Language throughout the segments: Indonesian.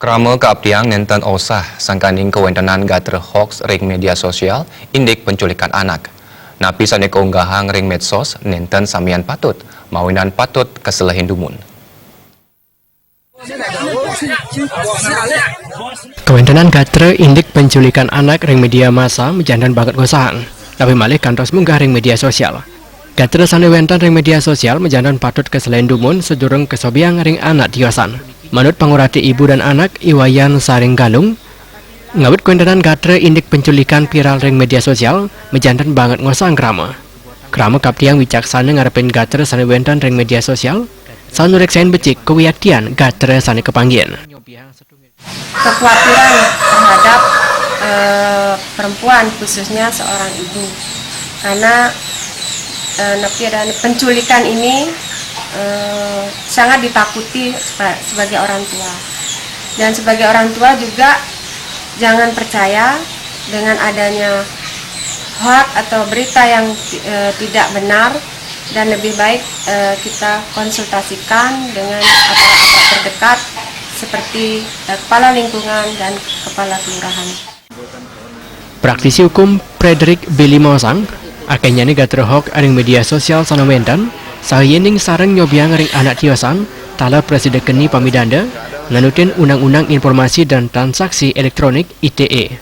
Krama keabdian nenten osah sangkaning kewentenan gatre hoax ring media sosial indik penculikan anak. Napi sane keunggahan ring medsos nenten samian patut, mawinan patut keselehin dumun. Kewentenan gatre indik penculikan anak ring media massa menjandan banget gosahan, tapi malih kantos munggah ring media sosial. Gatre sane wentan ring media sosial menjandan patut keselehin dumun sedurung kesobiang ring anak tiosan. Menurut pengurati ibu dan anak Iwayan Saring Galung, ngawit kewentenan gatre indik penculikan viral ring media sosial menjandan banget ngosang krama. Krama kaptiang wicaksana ngarepin gatre sane wentan ring media sosial, sanu reksain becik kewiyaktian gatre sane kepanggien. Kekhawatiran terhadap perempuan, khususnya seorang ibu, karena penculikan ini sangat ditakuti sebagai orang tua, dan sebagai orang tua juga jangan percaya dengan adanya hoax atau berita yang tidak benar, dan lebih baik kita konsultasikan dengan aparat-aparat terdekat seperti kepala lingkungan dan kepala kelurahan. Praktisi hukum Frederick Billy Mosang akhirnya nih gatre hoax ring media sosial sana wentan sayening sareng nyobiang ring anak tiosan tala presiden keni pamidanda nganutin undang-undang informasi dan transaksi elektronik ITE.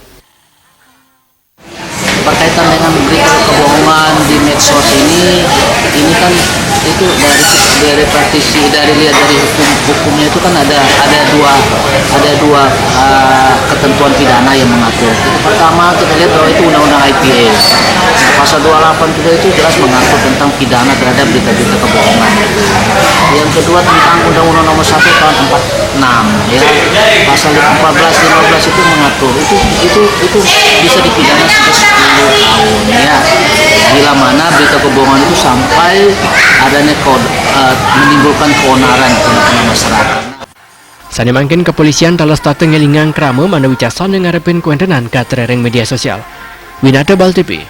Berkaitan dengan berita kebohongan di medsos ini kan itu dari praktisi lihat dari hukumnya itu kan ada dua ketentuan pidana yang mengatur. Pertama kita lihat bahwa itu undang-undang ITE. Nah, pasal 28 juga itu jelas mengatur tentang pidana terhadap berita-berita kebohongan. Yang kedua tentang Undang-Undang Nomor 1 tahun 46 ya. Pasal 14 15 itu mengatur itu bisa dipidana sampai 10 tahun ya. Bila mana berita kebohongan itu sampai adanya menimbulkan keonaran di tengah masyarakat. Sani mangkin kepolisian talas tateng ngelingang krama mana wicasan ngarepin kuentenan gatre ring media sosial. Winata Bal TV.